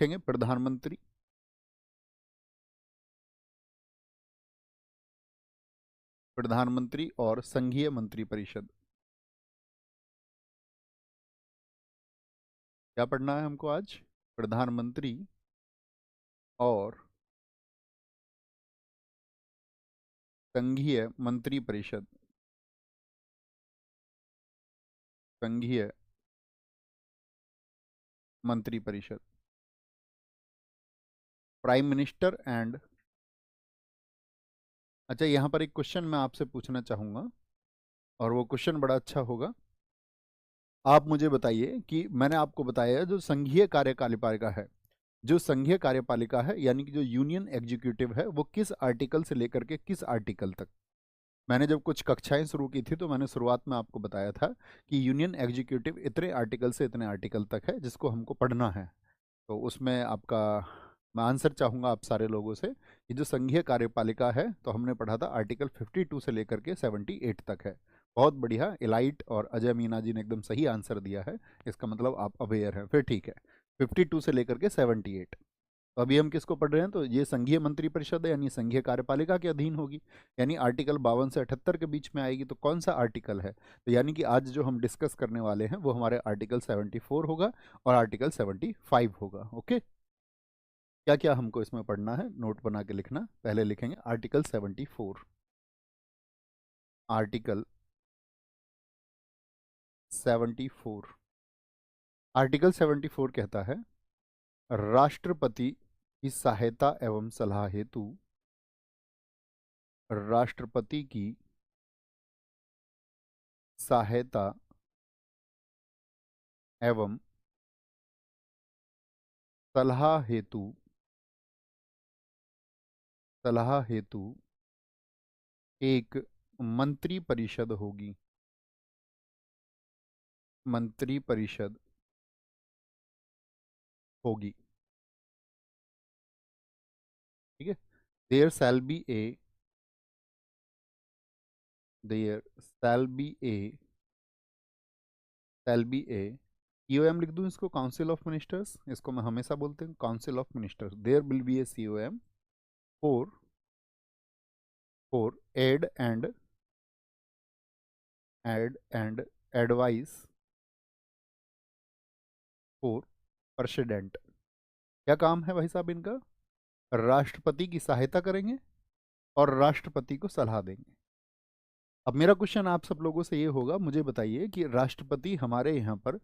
लिखेंगे प्रधानमंत्री, प्रधानमंत्री और संघीय मंत्रिपरिषद। क्या पढ़ना है हमको आज? प्रधानमंत्री और संघीय मंत्रिपरिषद, संघीय मंत्रिपरिषद। प्राइम मिनिस्टर एंड, अच्छा यहाँ पर एक क्वेश्चन मैं आपसे पूछना चाहूँगा और वो क्वेश्चन बड़ा अच्छा होगा। आप मुझे बताइए कि मैंने आपको बताया है जो संघीय कार्यपालिका है, जो संघीय कार्यपालिका है यानी कि जो यूनियन एग्जीक्यूटिव है, वो किस आर्टिकल से लेकर के किस आर्टिकल तक। मैंने जब कुछ कक्षाएं शुरू की थी तो मैंने शुरुआत में आपको बताया था कि यूनियन एग्जीक्यूटिव इतने आर्टिकल से इतने आर्टिकल तक है जिसको हमको पढ़ना है। तो उसमें आपका मैं आंसर चाहूँगा आप सारे लोगों से कि जो संघीय कार्यपालिका है तो हमने पढ़ा था आर्टिकल 52 से लेकर के 78 तक है। बहुत बढ़िया, इलाइट और अजय मीना जी ने एकदम सही आंसर दिया है। इसका मतलब आप अवेयर हैं, फिर ठीक है। 52 से लेकर के 78। तो अभी हम किसको पढ़ रहे हैं? तो ये संघीय मंत्रिपरिषद है यानी संघीय कार्यपालिका के अधीन होगी, यानी आर्टिकल 52 से 78 के बीच में आएगी। तो कौन सा आर्टिकल है? तो यानी कि आज जो हम डिस्कस करने वाले हैं वो हमारे आर्टिकल 74 होगा और आर्टिकल 75 होगा। ओके, क्या क्या हमको इसमें पढ़ना है नोट बना के लिखना। पहले लिखेंगे आर्टिकल 74। आर्टिकल 74, आर्टिकल 74 कहता है राष्ट्रपति की सहायता एवं सलाह हेतु, राष्ट्रपति की सहायता एवं सलाह हेतु, सलाह हेतु एक मंत्री परिषद होगी, मंत्री परिषद होगी। ठीक है, there shall be a, there shall be a, shall be a, COM लिख दूं इसको, काउंसिल ऑफ मिनिस्टर्स, इसको मैं हमेशा बोलते हैं council of ministers. There will be a COM for aid and advice for president. क्या काम है भाई साहब इनका? राष्ट्रपति की सहायता करेंगे और राष्ट्रपति को सलाह देंगे। अब मेरा क्वेश्चन आप सब लोगों से ये होगा, मुझे बताइए कि राष्ट्रपति हमारे यहाँ पर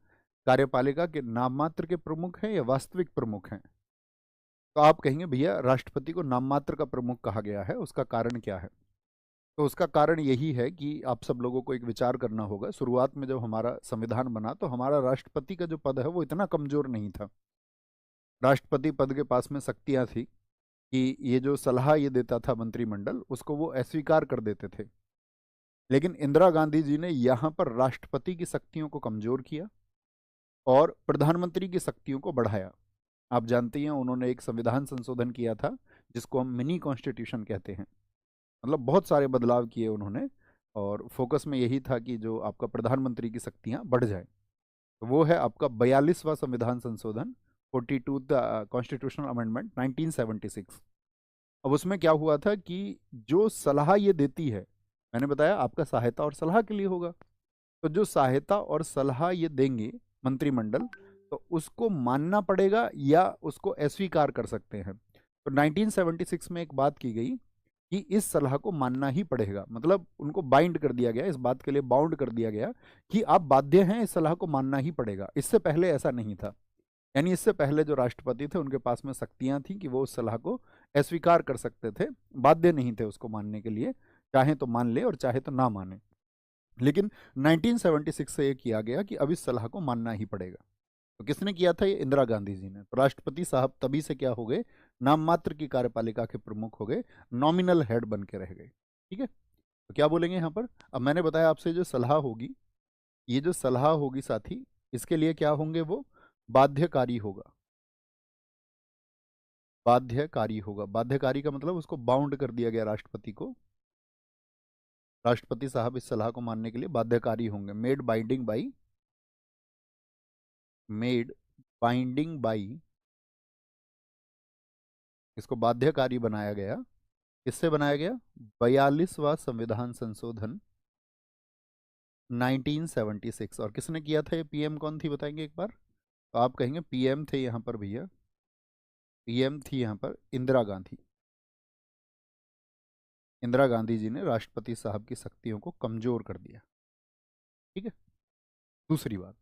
कार्यपालिका के नाम मात्र के प्रमुख हैं या वास्तविक प्रमुख हैं? तो आप कहेंगे भैया राष्ट्रपति को नाम मात्र का प्रमुख कहा गया है, उसका कारण क्या है? तो उसका कारण यही है कि आप सब लोगों को एक विचार करना होगा। शुरुआत में जब हमारा संविधान बना तो हमारा राष्ट्रपति का जो पद है वो इतना कमजोर नहीं था। राष्ट्रपति पद के पास में शक्तियां थी कि ये जो सलाह ये देता था मंत्रिमंडल, उसको वो अस्वीकार कर देते थे। लेकिन इंदिरा गांधी जी ने यहाँ पर राष्ट्रपति की शक्तियों को कमजोर किया और प्रधानमंत्री की शक्तियों को बढ़ाया। आप जानते हैं उन्होंने एक संविधान संशोधन किया था जिसको हम मिनी कॉन्स्टिट्यूशन कहते हैं। मतलब बहुत सारे बदलाव किए उन्होंने और फोकस में यही था कि जो आपका प्रधानमंत्री की शक्तियां बढ़ जाए। तो वो है आपका 42वां संविधान संशोधन, 42 कॉन्स्टिट्यूशनल अमेंडमेंट 1976। अब उसमें क्या हुआ था कि जो सलाह ये देती है, मैंने बताया आपका सहायता और सलाह के लिए होगा, तो जो सहायता और सलाह ये देंगे मंत्रिमंडल, तो उसको मानना पड़ेगा या उसको अस्वीकार कर सकते हैं। तो 1976 में एक बात की गई कि इस सलाह को मानना ही पड़ेगा, मतलब उनको बाइंड कर दिया गया, इस बात के लिए बाउंड कर दिया गया कि आप बाध्य हैं, इस सलाह को मानना ही पड़ेगा। इससे पहले ऐसा नहीं था, यानी इससे पहले जो राष्ट्रपति थे उनके पास में शक्तियां थी कि वो उस सलाह को अस्वीकार कर सकते थे, बाध्य नहीं थे उसको मानने के लिए, चाहे तो मान ले और चाहे तो ना माने। लेकिन 1976 से ये किया गया कि अब इस सलाह को मानना ही पड़ेगा। तो किसने किया था? ये इंदिरा गांधी जी ने। तो राष्ट्रपति साहब तभी से क्या हो गए? नाम मात्र की कार्यपालिका के प्रमुख हो गए, नॉमिनल हेड बन के रह गए। ठीक है, तो क्या बोलेंगे यहाँ पर? अब मैंने बताया आपसे जो सलाह होगी, ये जो सलाह होगी साथी, इसके लिए क्या होंगे? वो बाध्यकारी होगा, बाध्यकारी होगा। बाध्यकारी का मतलब उसको बाउंड कर दिया गया राष्ट्रपति को। राष्ट्रपति साहब इस सलाह को मानने के लिए बाध्यकारी होंगे, made binding by, made binding by इसको बाध्यकारी बनाया गया। किससे बनाया गया? 42वां संविधान संशोधन 1976। और किसने किया था ये? पीएम कौन थी बताएंगे एक बार? तो आप कहेंगे पीएम थे यहाँ पर भैया, पीएम थी यहाँ पर इंदिरा गांधी। इंदिरा गांधी जी ने राष्ट्रपति साहब की शक्तियों को कमजोर कर दिया। ठीक है। दूसरी बात,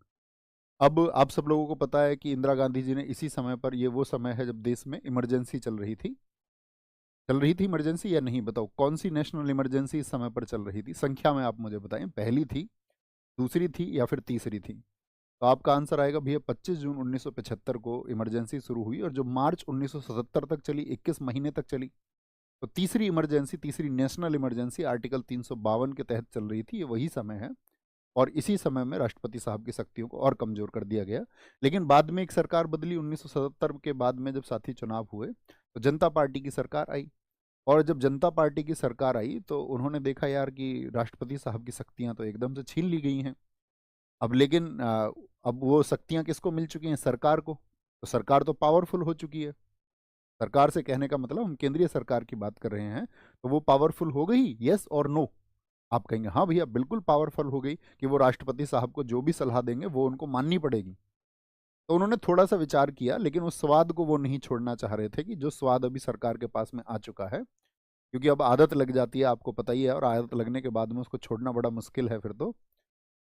अब आप सब लोगों को पता है कि इंदिरा गांधी जी ने इसी समय पर, ये वो समय है जब देश में इमरजेंसी चल रही थी। चल रही थी इमरजेंसी या नहीं? बताओ कौन सी नेशनल इमरजेंसी इस समय पर चल रही थी? संख्या में आप मुझे बताएं, पहली थी, दूसरी थी या फिर तीसरी थी? तो आपका आंसर आएगा भैया 25 जून 1975 को इमरजेंसी शुरू हुई और जो मार्च 1977 तक चली, 21 महीने तक चली। तो तीसरी इमरजेंसी, तीसरी नेशनल इमरजेंसी आर्टिकल 352 के तहत चल रही थी। ये वही समय है और इसी समय में राष्ट्रपति साहब की शक्तियों को और कमजोर कर दिया गया। लेकिन बाद में एक सरकार बदली 1977 के बाद में, जब साथी चुनाव हुए तो जनता पार्टी की सरकार आई। और जब जनता पार्टी की सरकार आई तो उन्होंने देखा यार कि राष्ट्रपति साहब की शक्तियां तो एकदम से छीन ली गई हैं। अब लेकिन अब वो शक्तियां किसको मिल चुकी हैं? सरकार को। तो सरकार तो पावरफुल हो चुकी है। सरकार से कहने का मतलब हम केंद्रीय सरकार की बात कर रहे हैं। तो वो पावरफुल हो गई, यस और नो? आप कहेंगे हाँ भैया बिल्कुल पावरफुल हो गई, कि वो राष्ट्रपति साहब को जो भी सलाह देंगे वो उनको माननी पड़ेगी। तो उन्होंने थोड़ा सा विचार किया, लेकिन उस स्वाद को वो नहीं छोड़ना चाह रहे थे कि जो स्वाद अभी सरकार के पास में आ चुका है। क्योंकि अब आदत लग जाती है, आपको पता ही है, और आदत लगने के बाद में उसको छोड़ना बड़ा मुश्किल है फिर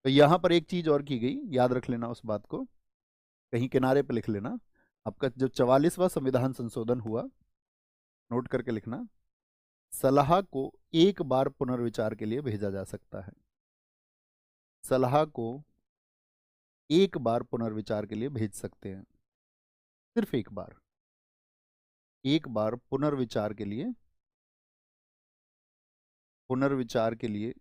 तो यहाँ पर एक चीज और की गई, याद रख लेना उस बात को, कहीं किनारे पे लिख लेना। आपका जो 44वां संविधान संशोधन हुआ, नोट करके लिखना, सलाह को एक बार पुनर्विचार के लिए भेजा जा सकता है। सलाह को एक बार पुनर्विचार के लिए भेज सकते हैं, सिर्फ एक बार। एक बार पुनर्विचार के लिए, पुनर्विचार के लिए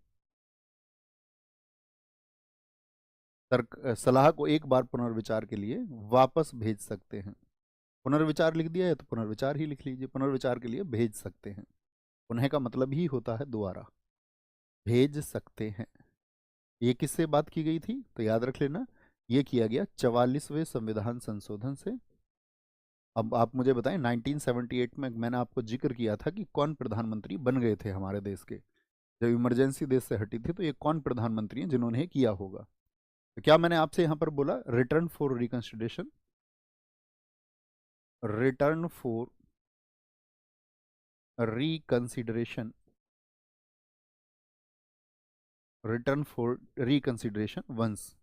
सलाह को एक बार पुनर्विचार के लिए वापस भेज सकते हैं। पुनर्विचार लिख दिया है तो पुनर्विचार ही लिख लीजिए, पुनर्विचार के लिए भेज सकते हैं। पुनः का मतलब ही होता है दोबारा, भेज सकते हैं। ये किससे बात की गई थी? तो याद रख लेना, ये किया गया 44वें संविधान संशोधन से। अब आप मुझे बताएं, 1978 में मैंने आपको जिक्र किया था कि कौन प्रधानमंत्री बन गए थे हमारे देश के, जब इमरजेंसी देश से हटी थी, तो ये कौन प्रधानमंत्री हैं जिन्होंने ये किया होगा? तो क्या मैंने आपसे यहां पर बोला? Return for reconsideration, return for reconsideration, return for reconsideration once.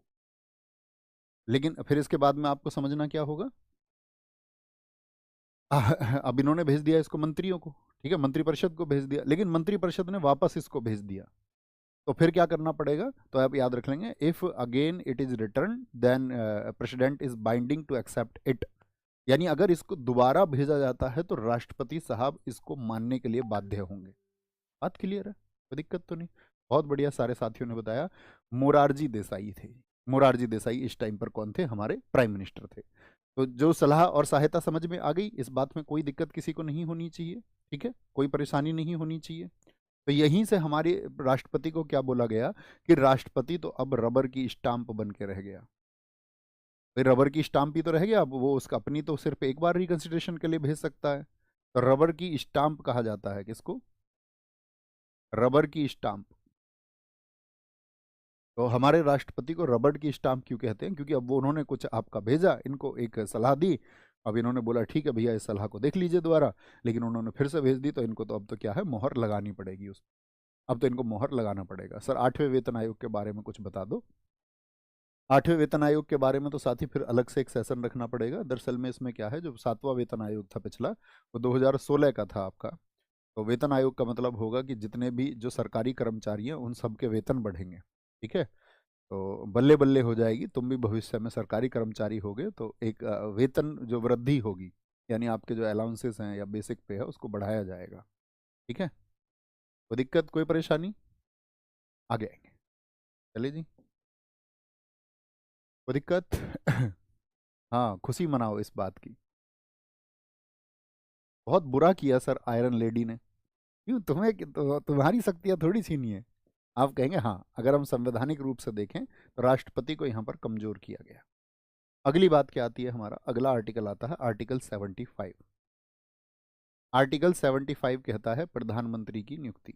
लेकिन फिर इसके बाद में आपको समझना क्या होगा? अब इन्होंने भेज दिया इसको मंत्रियों को, ठीक है, मंत्रिपरिषद को भेज दिया, लेकिन मंत्रिपरिषद ने वापस इसको भेज दिया। तो फिर क्या करना पड़ेगा? तो आप याद रख लेंगे, if again it is return then president is binding to accept it. यानी अगर इसको दोबारा भेजा जाता है तो राष्ट्रपति साहब इसको मानने के लिए बाध्य होंगे। बात क्लियर है? कोई दिक्कत तो नहीं? बहुत बढ़िया, सारे साथियों ने बताया। मोरारजी देसाई थे। मोरारजी देसाई इस टाइम पर कौन थे? हमारे प्राइम मिनिस्टर थे। तो जो सलाह और सहायता समझ में आ गई, इस बात में कोई दिक्कत किसी को नहीं होनी चाहिए। ठीक है, कोई परेशानी नहीं होनी चाहिए। तो यहीं से हमारे राष्ट्रपति को क्या बोला गया कि राष्ट्रपति तो अब रबर की स्टाम्प बन के रह गया। भाई रबर की स्टाम्प ही तो रह गया, अब वो उसका अपनी तो सिर्फ एक बार रिकंसिडरेशन के लिए भेज सकता है। तो रबर की स्टाम्प कहा जाता है किसको? रबर की स्टाम्प। तो हमारे राष्ट्रपति को रबर की स्टाम्प क्यों कहते हैं? क्योंकि अब वो उन्होंने कुछ आपका भेजा, इनको एक सलाह दी, अब इन्होंने बोला ठीक है भैया इस सलाह को देख लीजिए दोबारा, लेकिन उन्होंने फिर से भेज दी, तो इनको तो अब तो क्या है, मोहर लगानी पड़ेगी उस, अब तो इनको मोहर लगाना पड़ेगा। सर 8वें वेतन आयोग के बारे में कुछ बता दो। 8वें वेतन आयोग के बारे में तो साथी फिर अलग से एक सेशन रखना पड़ेगा। दरअसल में इसमें क्या है, जो 7वां वेतन आयोग था पिछला, वो 2016 का था आपका। तो वेतन आयोग का मतलब होगा कि जितने भी जो सरकारी कर्मचारी हैं उन सबके वेतन बढ़ेंगे। ठीक है, तो बल्ले बल्ले हो जाएगी, तुम भी भविष्य में सरकारी कर्मचारी होगे तो एक वेतन जो वृद्धि होगी, यानी आपके जो अलाउंसेस हैं या बेसिक पे है उसको बढ़ाया जाएगा। ठीक है, कोई दिक्कत कोई परेशानी? आगे आएंगे, चलिए जी, कोई दिक्कत? हाँ, खुशी मनाओ इस बात की। बहुत बुरा किया सर आयरन लेडी ने। क्यों, तुम्हारी शक्तियां थोड़ी छीनी है। आप कहेंगे हाँ, अगर हम संवैधानिक रूप से देखें तो राष्ट्रपति को यहाँ पर कमजोर किया गया। अगली बात क्या आती है? हमारा अगला आर्टिकल आता है आर्टिकल 75। आर्टिकल 75 कहता है प्रधानमंत्री की नियुक्ति।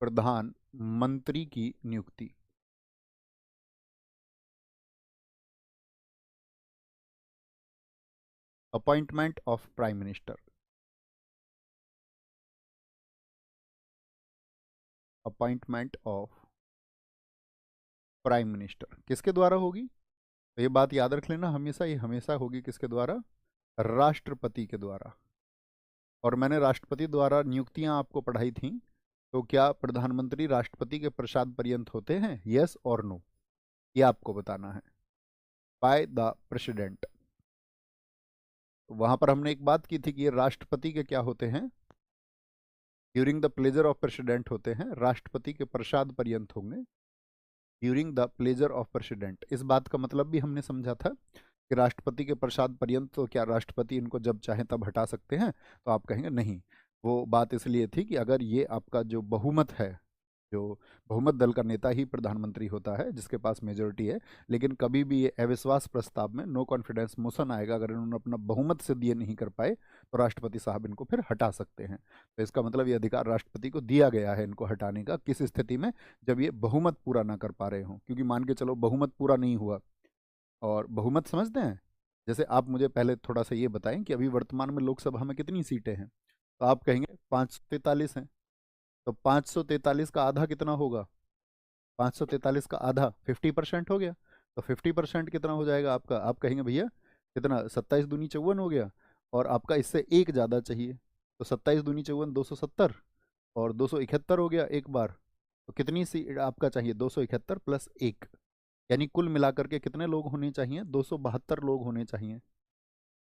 प्रधानमंत्री की नियुक्ति। Appointment of prime minister. Appointment of prime minister किसके द्वारा होगी? तो ये बात याद रख लेना हमेशा, ये हमेशा होगी किसके द्वारा? राष्ट्रपति के द्वारा। और मैंने राष्ट्रपति द्वारा नियुक्तियां आपको पढ़ाई थी, तो क्या प्रधानमंत्री राष्ट्रपति के प्रसाद पर्यंत होते हैं? यस और नो, ये आपको बताना है। By the president. वहां पर हमने एक बात की थी कि ये राष्ट्रपति के क्या होते हैं? During the pleasure of president होते हैं, राष्ट्रपति के प्रसाद पर्यंत होंगे during the pleasure of president. इस बात का मतलब भी हमने समझा था कि राष्ट्रपति के प्रसाद पर्यंत, तो क्या राष्ट्रपति इनको जब चाहे तब हटा सकते हैं? तो आप कहेंगे नहीं, वो बात इसलिए थी कि अगर ये आपका जो बहुमत है, जो बहुमत दल का नेता ही प्रधानमंत्री होता है जिसके पास मेजोरिटी है, लेकिन कभी भी ये अविश्वास प्रस्ताव में नो कॉन्फिडेंस मोशन आएगा, अगर इन्होंने अपना बहुमत सिद्ध ये नहीं कर पाए तो राष्ट्रपति साहब इनको फिर हटा सकते हैं। तो इसका मतलब ये अधिकार राष्ट्रपति को दिया गया है इनको हटाने का, किस स्थिति में? जब ये बहुमत पूरा ना कर पा रहे हों। क्योंकि मान के चलो बहुमत पूरा नहीं हुआ, और बहुमत समझते हैं, जैसे आप मुझे पहले थोड़ा सा ये बताएं कि अभी वर्तमान में लोकसभा में कितनी सीटें हैं? तो आप कहेंगे 543 हैं। तो 543 का आधा कितना होगा? 543 का आधा 50% हो गया। तो 50% कितना हो जाएगा आपका? आप कहेंगे भैया कितना, 27 दूनी 54 हो गया, और आपका इससे एक ज़्यादा चाहिए। तो 27 दूनी 54 270, और 271 हो गया एक बार। तो कितनी सी आपका चाहिए? 271 प्लस एक, यानी कुल मिलाकर के कितने लोग होने चाहिए? 272 लोग होने चाहिए।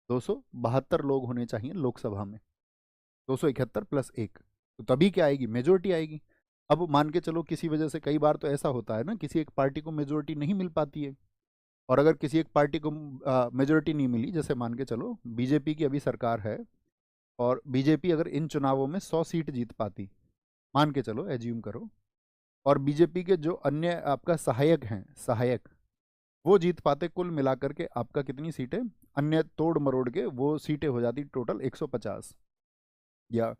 272 लोग होने चाहिए लोकसभा में, 271 प्लस एक। तो तभी क्या आएगी? मेजोरिटी आएगी। अब मान के चलो किसी वजह से, कई बार तो ऐसा होता है ना, किसी एक पार्टी को मेजोरिटी नहीं मिल पाती है, और अगर किसी एक पार्टी को मेजोरिटी नहीं मिली, जैसे मान के चलो बीजेपी की अभी सरकार है, और बीजेपी अगर इन चुनावों में 100 सीट जीत पाती, मान के चलो, एज्यूम करो, और बीजेपी के जो अन्य आपका सहायक हैं, सहायक वो जीत पाते, कुल मिलाकर के आपका कितनी सीटें, अन्य तोड़ मरोड़ के वो सीटें हो जाती टोटल 150। या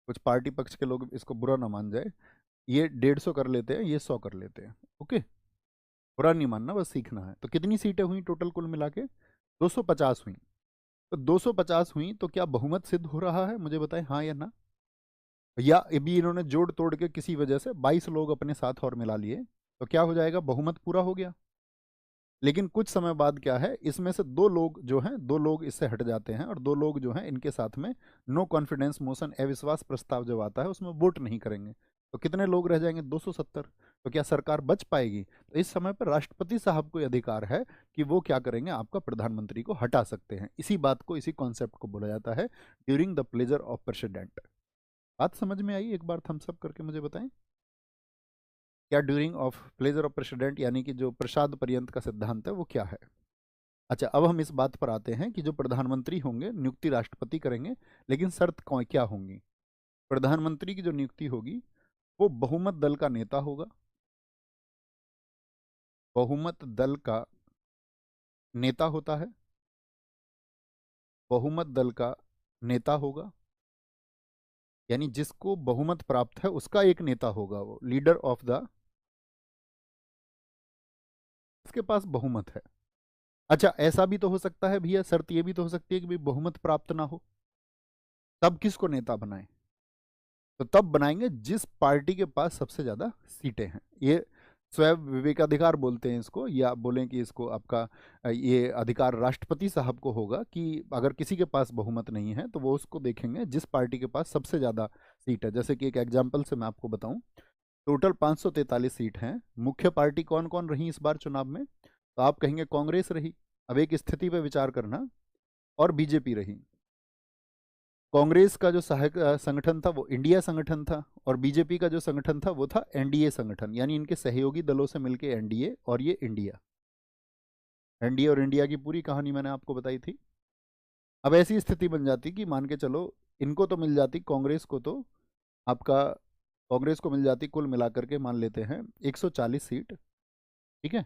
कुछ पार्टी पक्ष के लोग इसको बुरा ना मान जाए, ये 150 कर लेते हैं, ये 100 कर लेते हैं। ओके, बुरा नहीं मानना, बस सीखना है। तो कितनी सीटें हुई टोटल कुल मिला के? 250 हुई। तो 250 हुई तो क्या बहुमत सिद्ध हो रहा है? मुझे बताएं हाँ या ना। या अभी इन्होंने जोड़ तोड़ के किसी वजह से 22 लोग अपने साथ और मिला लिए, तो क्या हो जाएगा? बहुमत पूरा हो गया। लेकिन कुछ समय बाद क्या है, इसमें से दो लोग जो हैं, दो लोग इससे हट जाते हैं, और दो लोग जो हैं इनके साथ में नो कॉन्फिडेंस मोशन, अविश्वास प्रस्ताव जब आता है उसमें वोट नहीं करेंगे। तो कितने लोग रह जाएंगे? 270। तो क्या सरकार बच पाएगी? तो इस समय पर राष्ट्रपति साहब को अधिकार है कि वो क्या करेंगे, आपका प्रधानमंत्री को हटा सकते हैं। इसी बात को, इसी कॉन्सेप्ट को बोला जाता है during the pleasure of president. बात समझ में आई? एक बार थम्स अप करके मुझे बताएं, क्या during of pleasure of president यानी कि जो प्रसाद पर्यंत का सिद्धांत है वो क्या है? अच्छा, अब हम इस बात पर आते हैं कि जो प्रधानमंत्री होंगे नियुक्ति राष्ट्रपति करेंगे, लेकिन शर्त कौन क्या होंगी? प्रधानमंत्री की जो नियुक्ति होगी वो बहुमत दल का नेता होगा। बहुमत दल का नेता होता है, बहुमत दल का नेता होगा, यानी जिसको बहुमत प्राप्त है उसका एक नेता होगा, वो लीडर ऑफ द, उसके पास बहुमत है। अच्छा, ऐसा भी तो हो सकता है भैया, शर्त ये भी तो हो सकती है कि भाई बहुमत प्राप्त ना हो, तब किसको नेता बनाए? तो तब बनाएंगे जिस पार्टी के पास सबसे ज्यादा सीटें हैं। ये स्वयं विवेकाधिकार बोलते हैं इसको, या बोलें कि इसको आपका ये अधिकार राष्ट्रपति साहब को होगा कि अगर किसी के पास बहुमत नहीं है तो वो उसको देखेंगे जिस पार्टी के पास सबसे ज़्यादा सीट है। जैसे कि एक एग्जाम्पल से मैं आपको बताऊं, टोटल 543 सीट हैं। मुख्य पार्टी कौन कौन रही इस बार चुनाव में? तो आप कहेंगे कांग्रेस रही। अब एक स्थिति पर विचार करना, और बीजेपी रही। कांग्रेस का जो सहायक संगठन था वो इंडिया संगठन था, और बीजेपी का जो संगठन था वो था एनडीए संगठन, यानी इनके सहयोगी दलों से मिलकर एनडीए, और ये इंडिया। एनडीए और इंडिया की पूरी कहानी मैंने आपको बताई थी। अब ऐसी स्थिति बन जाती कि मान के चलो इनको तो मिल जाती, कांग्रेस को तो आपका, कांग्रेस को मिल जाती कुल मिलाकर के मान लेते हैं 140 सीट, ठीक है।